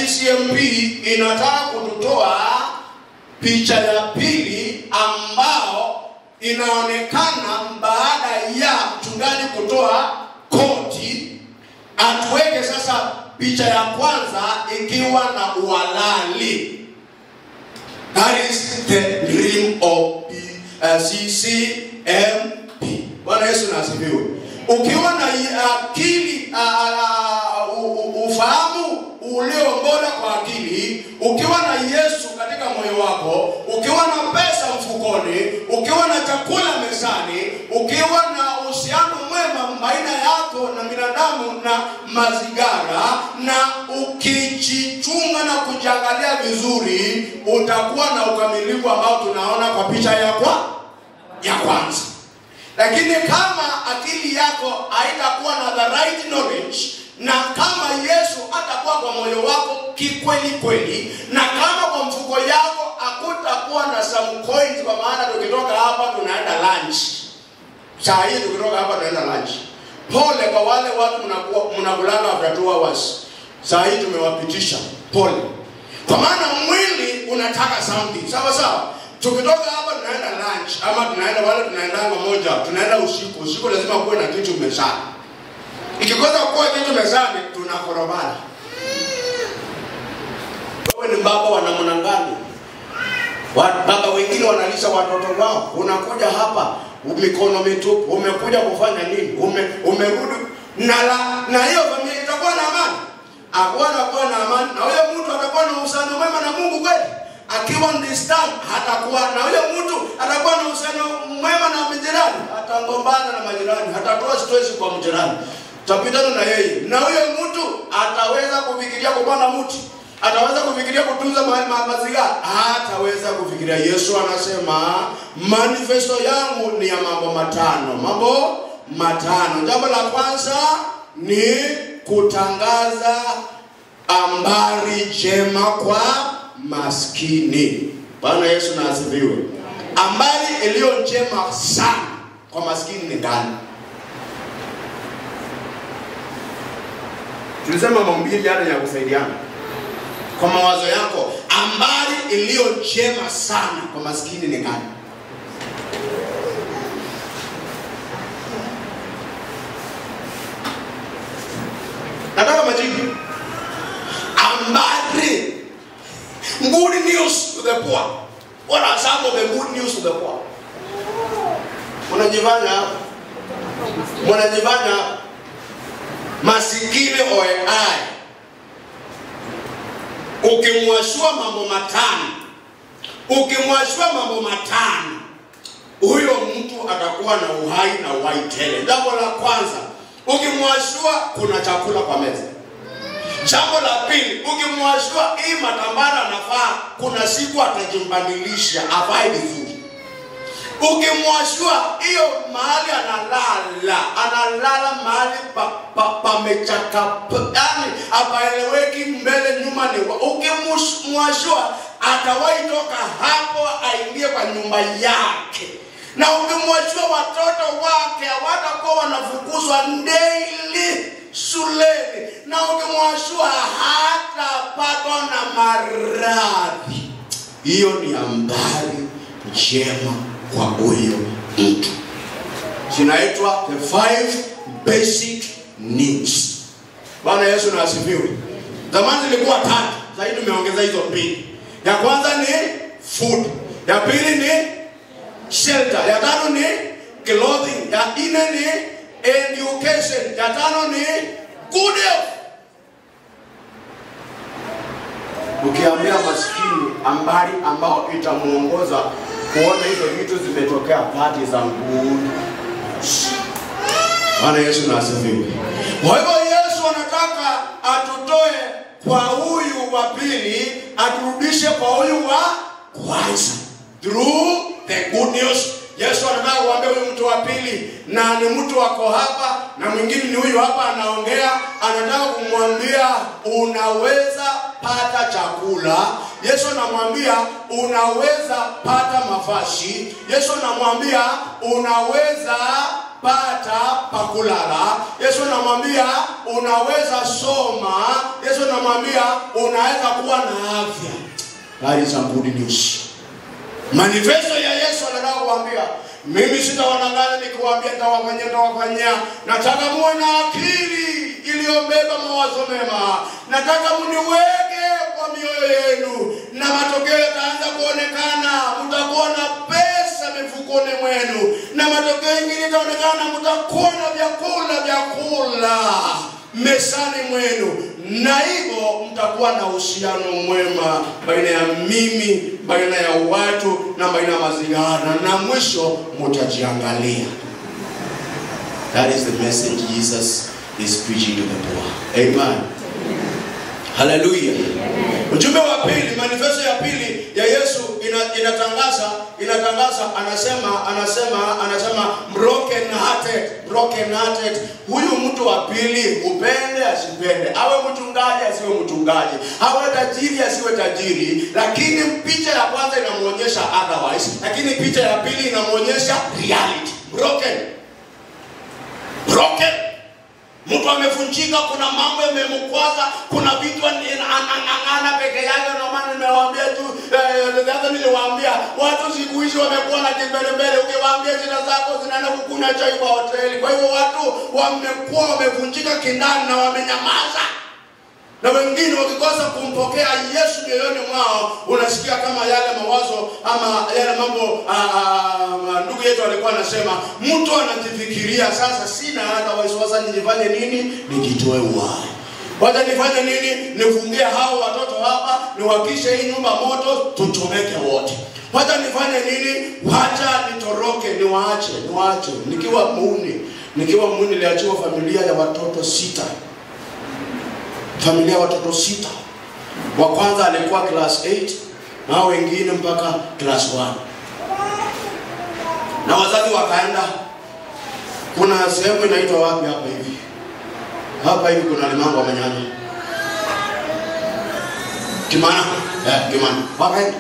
GCMP inataka kututoa picha ya pili ambao inaonekana baada ya mchungaji kutoa koti, atuweke sasa picha ya kwanza ikiwa na uhalali. That is the dream of CCMP. Bwana Yesu na asifiwe. Ukiwa na akili, ufahamu ulio bora kwa akili, ukiwa na Yesu katika moyo wako, ukiwa na pesa mfukoni, ukiwa na chakula mezani, ukiwa na uhusiano mwema baina yako na binadamu na mazingira, na ukijichunga na kujiangalia vizuri, utakuwa na ukamilifu ambao tunaona kwa picha ya kwanza. Lakini kama akili yako haitakuwa na the right knowledge, na kama Yesu atakuwa kwa moyo wako kikweli kweli, na kama kwa mfuko yako hakutakuwa na some coins, kwa maana tukitoka hapa tunaenda lunch. Saa hii tukitoka hapa tunaenda lunch. Pole kwa wale watu mnakulala after 2 hours. Saa hii tumewapitisha. Pole. Kwa maana mwili unataka something. Sawa sawa. Tukitoka hapa tunaenda lunch, ama tunaenda wale tunaendanga moja, tunaenda usiku. Usiku lazima kuwe na kitu mezani. Ikikosa kuwa kitu mezani, tunakorobana. Wewe ni baba wa namna gani? Baba wengine wanalisha watoto wao. Unakuja hapa mikono mitupu, umekuja kufanya nini? Umerudi na hiyo familia itakuwa na amani. Atakuwa na amani, na huyo mtu atakuwa na uhusiano mwema na Mungu kweli. Akiwa understand, hatakuwa na huyo mtu atakuwa na uhusiano mwema na majirani, atagombana na majirani, hatatoa stress kwa majirani, tapitana na yeye. Na huyo mtu ataweza kufikiria kupanda mti, ataweza kufikiria kutunza mazingira, hataweza kufikiria. Yesu anasema manifesto yangu ni ya mambo matano. Jambo la kwanza ni kutangaza habari njema kwa maskini. Bwana Yesu na asifiwe. Habari iliyo njema sana kwa maskini ni gani? Tulisema mahubiri jana ya kusaidiana. Kwa mawazo yako, habari iliyo njema sana kwa maskini ni gani? Nataka majibu. Habari, good news to the poor. What are some of the good news to the poor? Mwanajifanya masikini oeai. Ukimwashua mambo matano, huyo mtu atakuwa na uhai na uhai tele. Jambo la kwanza, ukimwashua kuna chakula kwa meza. Jambo la pili, ukimwashua hii matambara anafaa, kuna siku atajimbadilisha avae vizuri. Ukimwashua hiyo mahali analala mahali pamechaka, yani hapaeleweki mbele nyuma ni. Ukimwashua atawahi toka hapo aingie kwa nyumba yake. Na ukimwashua watoto wake hawatakuwa wanafukuzwa daily shuleni. Na ukimwashua hatapatwa na maradhi. Hiyo ni habari njema kwa huyo mtu. Zinaitwa the 5 basic needs. Bwana Yesu na asifiwe. Zamani zilikuwa 3, sasa tumeongeza hizo 2. Ya kwanza ni food, ya pili ni shelter, ya tano ni clothing, ya nne ni education, ya tano ni good health. Ukiambia maskini habari ambao itamuongoza kuona hizo vitu zimetokea party za good. Bwana Yesu na asifiwe. Kwa hivyo Yesu anataka atutoe kwa huyu wa pili, aturudishe kwa huyu wa kwanza. Through the good news. Yesu anataka kuambia huyu mtu wa pili, na ni mtu wako hapa na mwingine ni huyu hapa anaongea, anataka kumwambia unaweza pata chakula. Yesu anamwambia unaweza pata mavazi. Yesu anamwambia unaweza pata pakulala. Yesu anamwambia unaweza soma. Yesu anamwambia unaweza kuwa na afya. That is a good news. Manifesto ya Yesu anataka kuambia, mimi sitawadanganya nikiwaambia nitawafanyia. Nataka muwe na akili iliyobeba mawazo mema. Nataka mniweke kwa mioyo yenu, na matokeo yataanza kuonekana. Mtakuwa na pesa mifukoni mwenu, na matokeo mengine yataonekana. Mtakuwa na vyakula mesani mwenu, na hivyo mtakuwa na uhusiano mwema baina ya mimi, baina ya watu, na baina ya mazingira, na mwisho mtajiangalia. That is the message Jesus is preaching to the poor. Amen. Hallelujah. Ujumbe wa pili, manifesto ya pili ya Yesu inatangaza anasema broken hearted. Huyu mtu wa pili, upende asipende, awe mchungaji asiwe mchungaji, awe tajiri asiwe tajiri, lakini picha ya kwanza inamuonyesha otherwise, lakini picha ya pili inamuonyesha reality. Broken. Mtu amevunjika, kuna mambo yamemkwaza, kuna vitu anang'ang'ana peke yake. Na maana nimewaambia tu hata niliwaambia watu siku hizi wamekuwa na kimbelembele. Ukiwaambia shida zako zinaenda kukunywa chai kwa hoteli. Kwa hivyo watu wamekuwa wamevunjika kindani na wamenyamaza. Na wengine wakikosa kumpokea Yesu mioyoni mwao, unasikia kama yale mawazo ama yale mambo ndugu yetu alikuwa anasema, mtu anajifikiria sasa sina hata wasiwasi, nijifanye nini? Nijitoe uhai. Wacha nifanye nini? Nifungie hao watoto hapa, niwakishe hii nyumba moto, tuchomeke wote. Wacha nifanye nini? Wacha nitoroke, niwaache. Nikiwa muuni niliachiwa familia ya watoto 6. Familia watoto 6. Wa kwanza alikuwa class 8, na wengine mpaka class 1. Na wazazi wakaenda, kuna sehemu inaitwa wapi hapa hivi kuna limango wamenyanya Kimana. Wakaenda.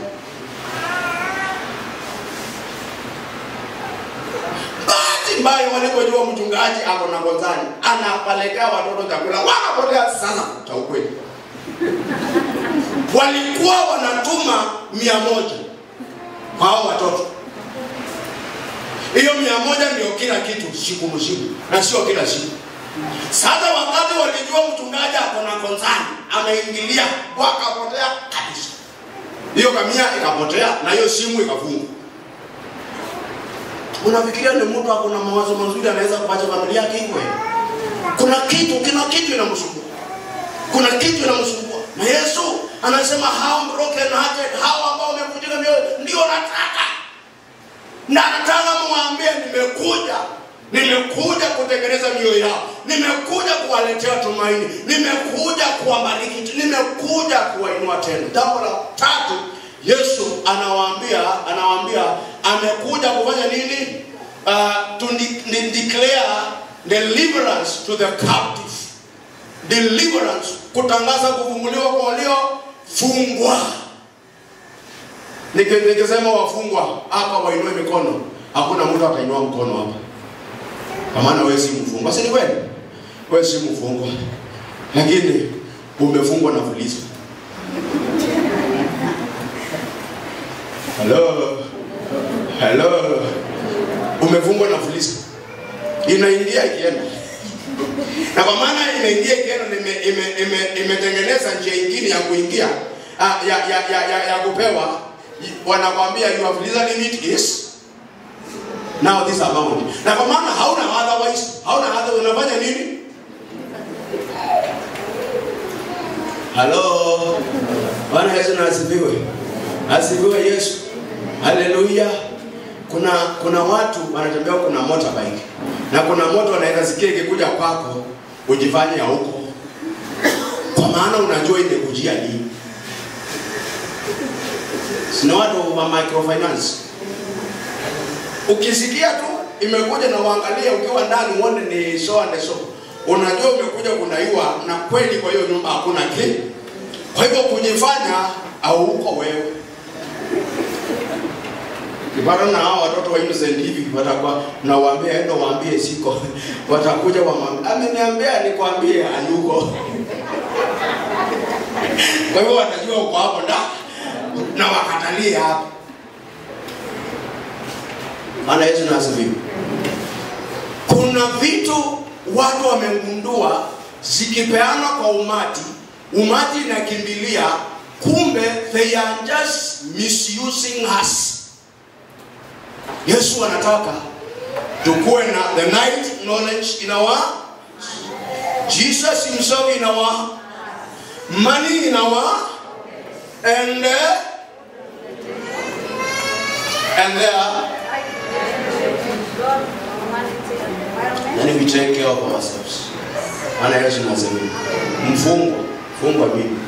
Mbaya walipojua mchungaji ako na gonzani, anapelekea watoto chakula, wanapotea sana cha ukweli. Walikuwa wanatuma 100 kwa hao watoto. Hiyo 100 ndio kila kitu siku mzima, na sio kila siku. Sasa wakati walijua mchungaji ako na gonzani, ameingilia, wakapotea kabisa. Hiyo kamia ikapotea, na hiyo simu ikafungwa. Unafikiria ni mtu akona mawazo mazuri anaweza kuacha familia yake hivyo? Kuna kitu inamsumbua. Na Yesu anasema hao broken hearted, hao ambao wamevunjika mioyo, ndio nataka. Na nataka muambie nimekuja kutengeneza mioyo yao. Nimekuja kuwaletea tumaini. Nimekuja kuwabariki. Nimekuja kuwainua tena. Jambo la 3, Yesu anawaambia amekuja kufanya nini? To declare deliverance to the captive. Deliverance, kutangaza kufunguliwa kwa waliofungwa. Nikisema wafungwa hapa wainue mikono, hakuna mtu atainua mkono hapa. Kwa maana wewe si mfungwa. Si ni kweli? Wewe si mfungwa. Lakini umefungwa na polisi. Hello. Umefungwa na polisi. Inaingia ikienda. Na kwa maana imeingia ikienda, imetengeneza njia nyingine ya kuingia ya kupewa. Wanakuambia your visa limit is now this amount. Na kwa maana hauna otherwise, unafanya nini? Hello. Bwana Yesu asifiwe. Asifiwe Yesu. Hallelujah. Kuna watu wanatembea, kuna motorbike. Na kuna moto anaweza sikia ikikuja kwako, ujifanye ya huko. Kwa maana unajua imekujia nini. Sina watu wa microfinance. Ukisikia tu imekuja na uangalia ukiwa ndani uone ni so and so, unajua umekuja kunaiwa, na kweli kwa hiyo nyumba hakuna kitu. Kwa hivyo kujifanya au uko wewe. Kipata na hao watoto wa innocent hivi watakuwa nawaambia endo waambie siko. Watakuja wamwambia ameniambia nikwambie hayuko. Kwa hivyo watajua uko hapo na wakatalia hapo. Maana Yesu anasema kuna vitu watu wamegundua zikipeana kwa umati inakimbilia, kumbe they are just misusing us. Yesu anataka tukue na the night knowledge in our Jesus himself in our money in our and there then we take care of ourselves. Ana Yesu anasema mfungwa mimi.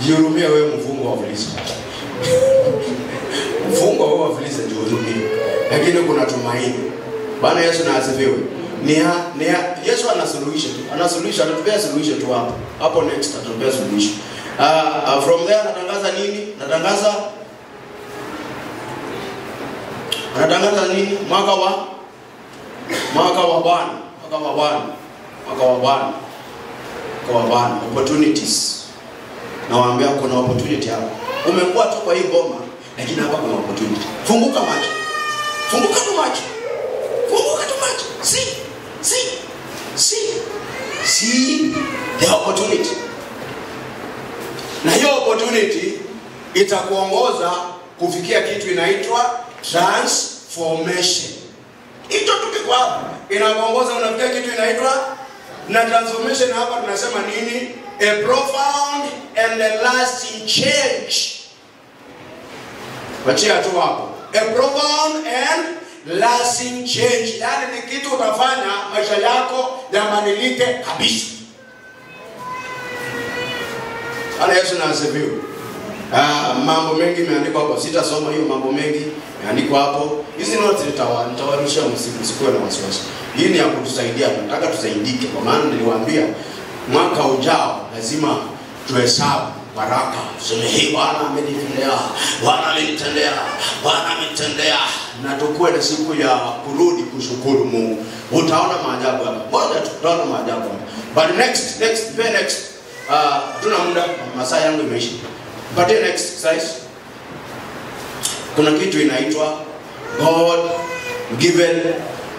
Jihurumie wewe mfungwa wa Filisti. Mfungwa wewe wa Filisti jihurumie. Lakini kuna tumaini. Bwana Yesu na asifiwe. Yesu anasuluhisha tu. Anatupea suluhisho tu hapo. Hapo next atatupea suluhisho. From there anatangaza nini? Anatangaza nini? Mwaka wa Bwana. Opportunities. Nawaambia kuna opportunity hapo. Umekuwa tu kwa hii boma, lakini hapa kuna opportunity. Funguka macho. See the opportunity. Na hiyo opportunity itakuongoza kufikia kitu inaitwa transformation. Ito tukiko hapa inakuongoza unafikia kitu inaitwa na transformation. Hapa tunasema nini? A profound and a lasting change. Wachia tu hapo. A profound and lasting change. Yani ni kitu utafanya maisha yako yabadilike kabisa. Ana Yesu na asifiwe. Mambo mengi imeandikwa hapo. Sitasoma hiyo mambo mengi imeandikwa hapo. Hizi notes nitawarusha msikuwe na wasiwasi. Hii ni ya kutusaidia. Nataka tusaidike kwa maana niliwaambia mwaka ujao lazima tuhesabu baraka. Tuseme hii Bwana amenitendea. Na tukue na siku ya kurudi kushukuru Mungu. Utaona maajabu hapa. Moja tutaona maajabu hapa. But next. Tuna muda, masaa yangu imeisha. But next size. Kuna kitu inaitwa God given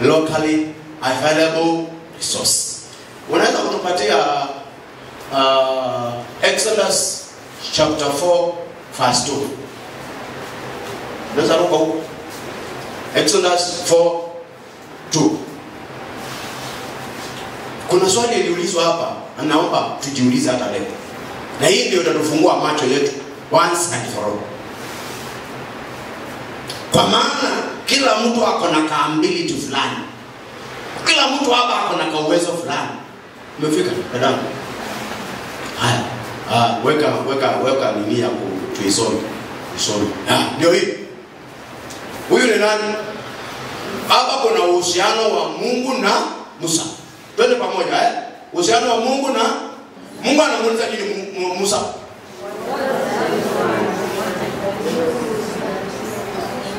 locally available resource. Unaweza kutupatia Exodus chapter 4 verse 2. Unaweza ruka huko. Exodus 4:2. Kuna swali liliulizwa hapa, naomba tujiulize hata leo. Na hii ndio itatufungua macho yetu once and for all. Kwa maana kila mtu ako na kaambili tu fulani. Kila mtu hapa ako na kauwezo fulani. Umefika dada? Haya. Weka nini ya tuisome. Ndio hii. Huyu ni nani? Hapa kuna uhusiano wa Mungu na Musa. Twende pamoja uhusiano wa Mungu na Mungu anamuuliza nini Musa?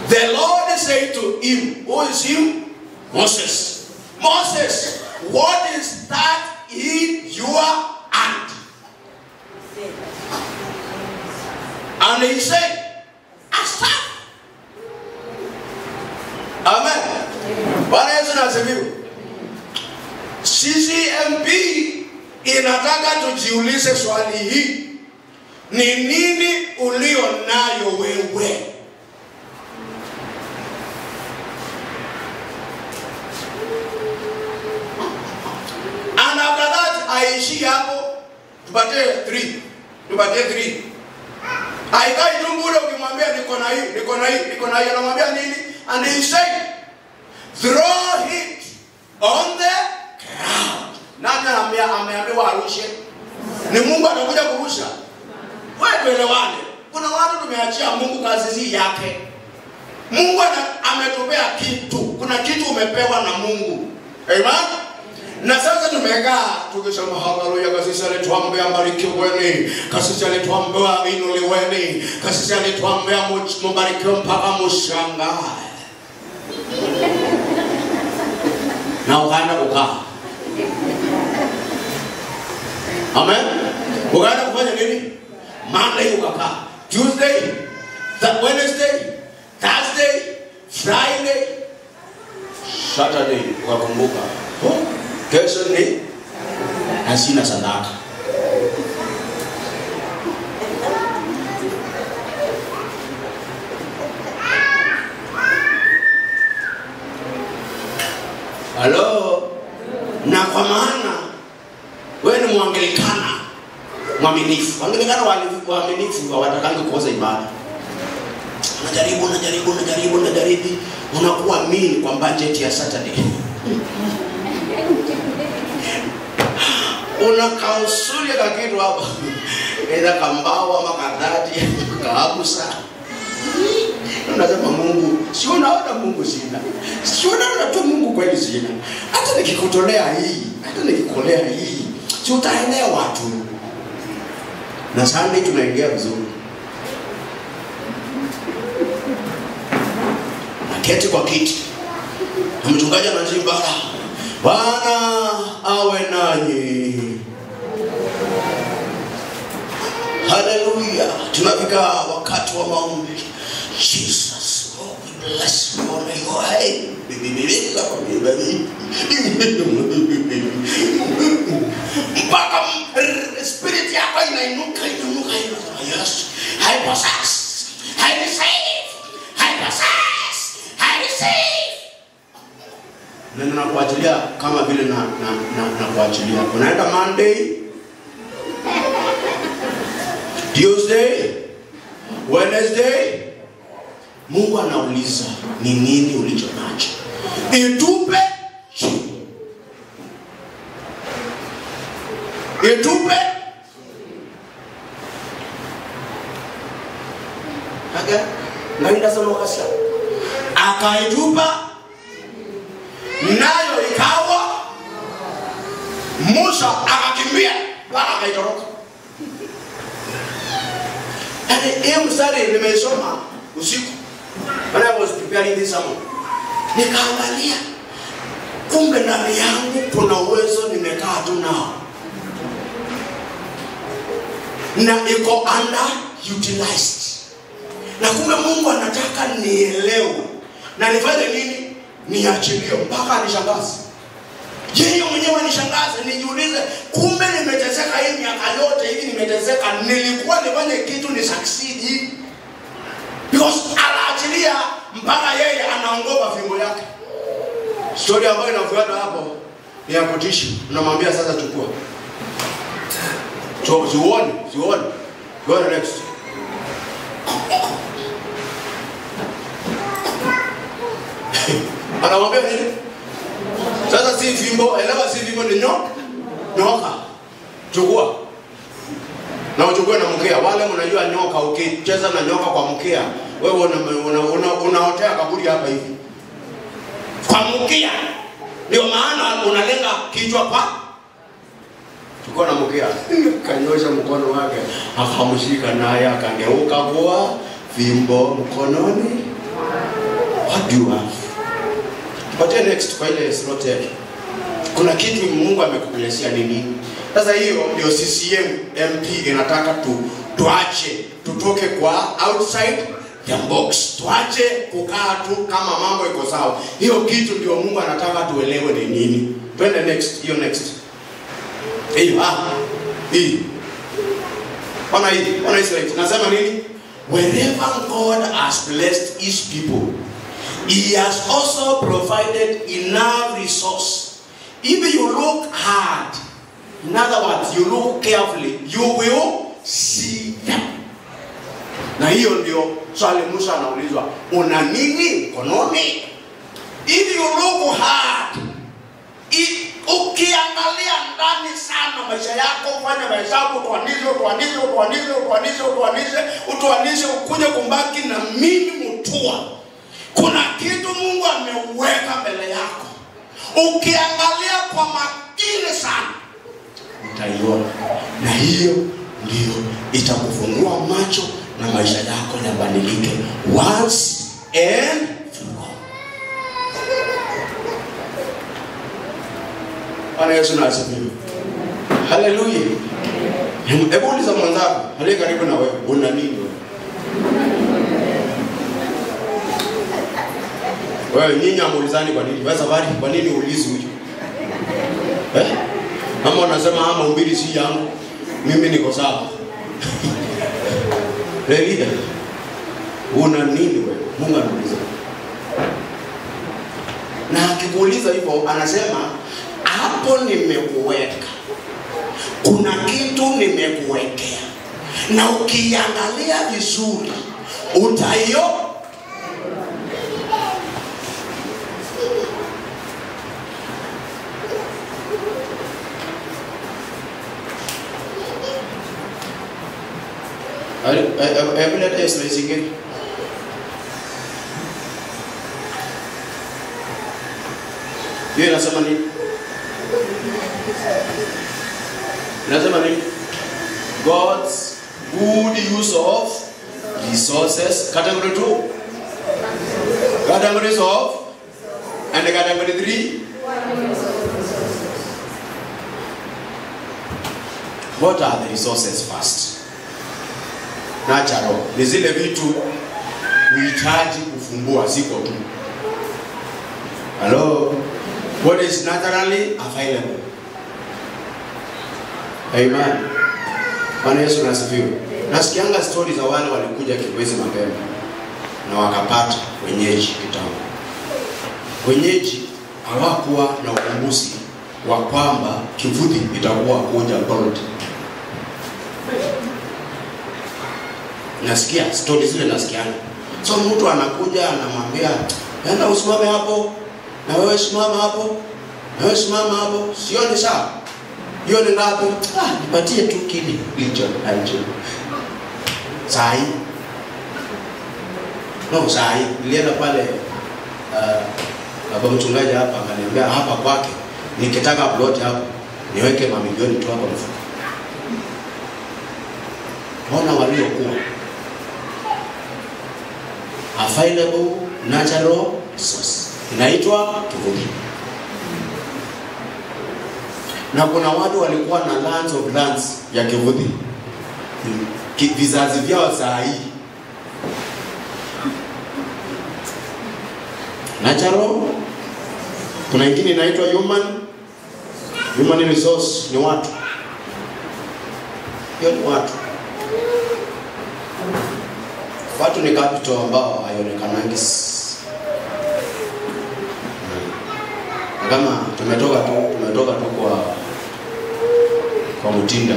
The Lord said to him, who is him? Moses. Moses, what is that in your hand? And he said, a staff. Amen. Bwana Yesu na asifiwe. CCMP inataka tujiulize swali hii. Ni nini ulio nayo wewe? And after that, aishi hapo. Tupatie 3. Haikai tumbule ukimwambia niko na hii. Anamwambia nini? And he said, throw it on the ground. Nani ameambiwa arushe? Ni Mungu atakuja kurusha. Wewe tuelewane. Kuna watu tumeachia Mungu kazi hii yake. Mungu ametupea kitu. Kuna kitu umepewa na Mungu. Amen. Na sasa tumekaa tukisema haleluya, kasisi alituambia mbarikiweni, kasisi alituambia inuliweni, kasisi alituambia mbarikiwe mpaka mshangae. Na ukaenda kukaa. Amen. Ukaenda kufanya nini? Monday ukakaa, Tuesday, Wednesday, Thursday, Friday, Saturday ukakumbuka. Kesho ni hasina sadaka. Hello. Na kwa maana wewe ni Mwangilikana mwaminifu. Wangilikana waaminifu hawatakangi kukosa ibada. Unajaribu unakuwa mean kwa budget ya Saturday. Unakausulia kakitu hapa. Eza kambao ama kadati kaabusa. Unasema Mungu, si unaona Mungu sina. Si unaona tu Mungu kweli sina. Hata nikikutolea hii, si utaelewa tu. Na Sunday tunaingia vizuri. Naketi kwa kiti. Na mchungaji anaimba, Bwana awe nanyi. Haleluya. Tunafika wakati wa maombi. Jesus, oh, we bless you, honor you. Hey, mpaka spirit yako inainuka. Yes, I possess, I receive, I possess, I receive. Na nakuachilia kama vile na kuachilia. Unaenda Monday, Tuesday, Wednesday. Mungu anauliza ni nini ulicho nacho? Itupe. Aga, ngaenda sana kasa. Akaitupa. Nayo ikawa. Musa akakimbia mpaka akaitoroka. Yaani mstari nimesoma usiku. When I was preparing this sermon, nikaangalia kumbe ndani yangu kuna uwezo nimekaa tu nao. Na iko underutilized. Na kumbe Mungu anataka nielewe. Na nifanye nini? Niachilie mpaka anishangaze. Yeye mwenyewe anishangaze, nijiulize kumbe nimeteseka hii miaka yote hivi nimeteseka, nilikuwa nifanye kitu ni succeed. Because anaachilia mpaka yeye anaongopa fimbo yake. Story ambayo inafuata hapo ni ya kutisha. Unamwambia sasa chukua. Siuone. Go next. Anamwambia nini? Sasa si fimbo, elewa si fimbo ni nyoka. Chukua. Na uchukue na mkia. Wale mnajua nyoka, ukicheza na nyoka kwa mkia, wewe unaotea kaburi hapa hivi. Kwa mkia. Ndio maana unalenga kichwa pa. Chukua na mkia. Kanyosha mkono wake, akamshika naye akageuka kwa fimbo mkononi. What do you have? But next kwa ile slot yake. Kuna kitu Mungu amekukuletea nini? Sasa hiyo ndio CCM MP inataka tuache, tutoke kwa outside the box. Tuache kukaa tu kama mambo iko sawa. Hiyo kitu ndio Mungu anataka tuelewe ni nini. Twende next, hiyo next. Hii. Ona Israel. Nasema nini? Wherever God has blessed his people, he has also provided enough resource. If you look hard, in other words, you look carefully, you will see them. Na hiyo ndio swali Musa anaulizwa, una nini mkononi? If you look hard, ukiangalia ndani sana maisha yako, ufanye mahesabu, utuanishe ukuje kumbaki na mimi mtua. Kuna kitu Mungu ameweka mbele yako. Ukiangalia kwa chini sana, utaiona. Na hiyo ndio itakufungua macho na maisha yako yabadilike once and for all. Bwana Yesu na asifiwe. Haleluya. Hebu uliza mwenzako, aliye karibu na wewe, una nini wewe? Wewe nyinyi amuulizani kwa nini? Wewe safari kwa nini uulizi huyo? Mama anasema ama ubiri si yangu. Mimi niko sawa. Leader. Una nini wewe? Mungu anauliza. Na akikuuliza hivyo anasema hapo nimekuweka. Kuna kitu nimekuwekea. Na ukiangalia vizuri utaio Let us raise again. Hiyo inasema nini? Inasema nini? God's good use of resources. Category 2. Categories of. And category 3. What are the resources first? Natural. Ni zile vitu uhitaji kufumbua ziko tu. Hello. What is naturally available? Amen. Bwana Yesu asifiwe. Nasikianga stories za wale walikuja Kibwezi mapema na wakapata wenyeji kitambo. Wenyeji hawakuwa na ukumbuzi wa kwamba Kivuthy itakuwa kuja gold. Nasikia stories zile nasikianga. So mtu anakuja anamwambia, "Enda usimame hapo, na wewe simama hapo, na wewe simama hapo." Sioni sawa. Hiyo ni ngapi? Nipatie tu kile hicho hicho. Sai. No, sai. Nilienda pale baba mchungaji hapa akaniambia hapa kwake nikitaka plot hapo niweke mamilioni tu hapo mfuko. Ona waliokuwa available natural resource. Inaitwa Kivuthy. Na kuna watu walikuwa na lands of lands ya Kivuthy. Vizazi vyao saa hii. Natural. Kuna ingine inaitwa human resource, ni watu. Hiyo ni watu. Watu ni capital ambao haionekanangi. Kama tumetoka tu kwa Mutinda,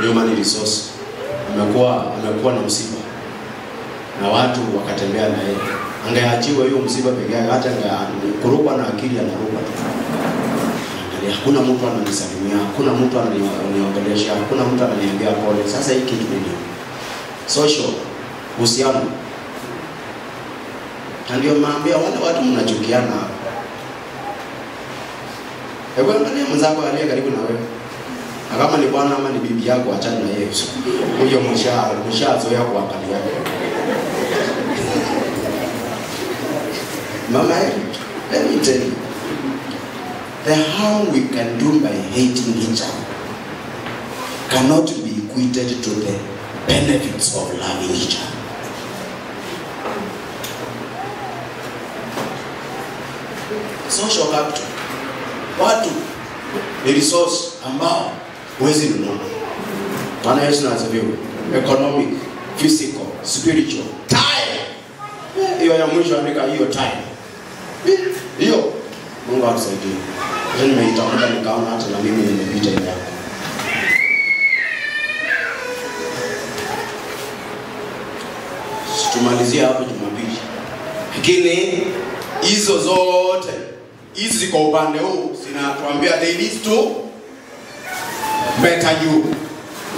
human resource amekuwa na msiba na watu wakatembea na yeye. Angeachiwa hiyo msiba pekee yake, hata kurukwa na akili anaruka tu. Angalia, hakuna mtu ananisalimia, hakuna mtu ananiongelesha, hakuna mtu ananiambia pole. Sasa hiki kitu ni social uhusiano. Ndio maambia wale watu mnachukiana hapa. Hebu angalia mzako aliye karibu na wewe. Kama ni bwana ama ni bibi yako, achana na yeye. Huyo mshazoea kuangalia. Mama, let me tell you, the harm we can do by hating each other cannot be equated to the benefits of loving each other. Social capital. Watu ni resource ambao huwezi nunua. Bwana Yesu asifiwe. Economic, physical, spiritual, time. Hiyo ya mwisho andika hiyo time. Hiyo Mungu atusaidie. Sasa nimeitafuta nikaona hata na mimi nimepita ile hapo. Tumalizia hapo Jumapili. Lakini hizo zote hizi kwa upande huu zinatuambia they lead to better you.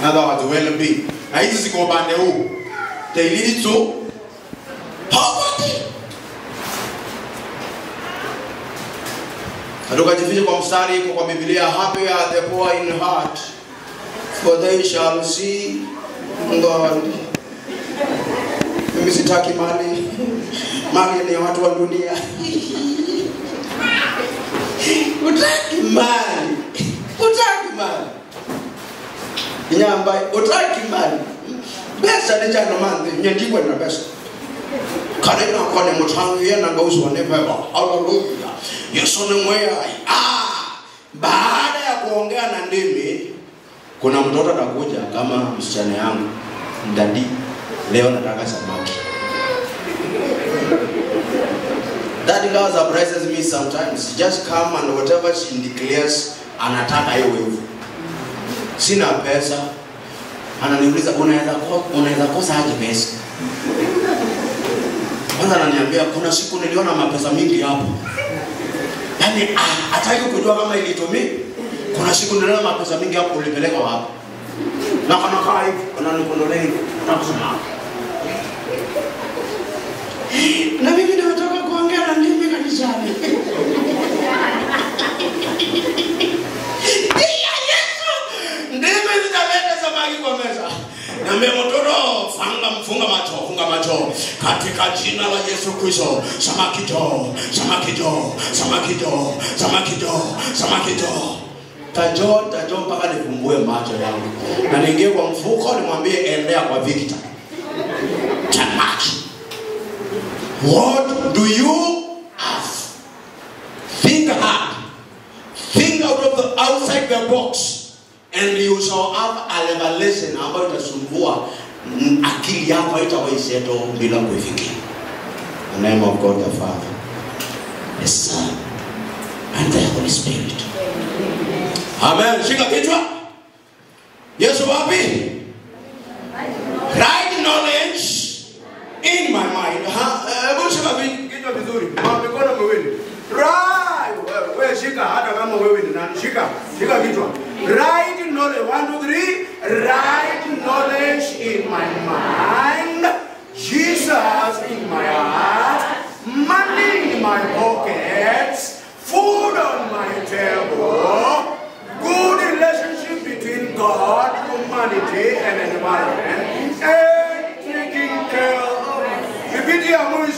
In other words, well-being. Na hizi ziko upande huu they lead to poverty. Hatukajifiche kwa mstari iko kwa Biblia, happy are the poor in heart, for they shall see God. Mimi sitaki mali. Mali ni watu wa dunia. Utaki mali. Utaki mali. Nyamba, utaki mali. Pesa ni jana mande, nyandikwa na pesa. Karena kwa ni muthangu yena ngauzwa ne baba. Hallelujah. Yesu ni mwea. Baada ya kuongea na ndimi, kuna mtoto atakuja kama msichana yangu. Ndadi, leo nataka samaki. That girl surprises me sometimes. She just come and whatever she declares, anataka hiyo hivyo. Sina pesa. Ananiuliza unaweza kosa aje pesa? Kwanza ananiambia kuna siku niliona mapesa mingi hapo. Yaani hataki kujua kama ilitumika. Kuna siku niliona mapesa mingi hapo, ulipeleka wapi? Na kama kaa hivi, ananikonolea hivi, nakusema. Na mimi nimetoka kuongea na ndimi kanisani. Iya Yesu! Ndimi zitaleta samaki kwa meza. Niambia mtoto, funga macho. Katika jina la Yesu Kristo, samaki jo. Tajo mpaka nifumbue macho yangu. Na niingie kwa mfuko nimwambie endea kwa Victor. Samaki. What do you have? Think hard. Think outside the box. And you shall have a revelation ambayo itasumbua akili yako, haitawaiseto bila kuifikia. In the name of God the Father, the Son, and the Holy Spirit. Amen. Shika kichwa. Yesu wapi? Right knowledge in my mind. Hebu shika kichwa vizuri. Mikono miwili. Right. Wewe shika hata kama wewe ni nani. Shika kichwa. Right knowledge. 1, 2, 3. Right knowledge in my mind. Jesus in my heart. Money in my pockets. Food on my table. Good relationship between God, humanity, and environment. And taking care of. Taking care of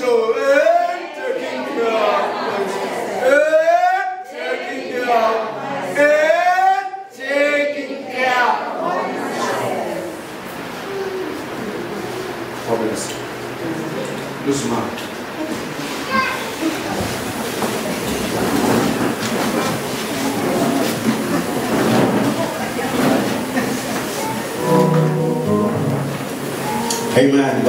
smart. Amen.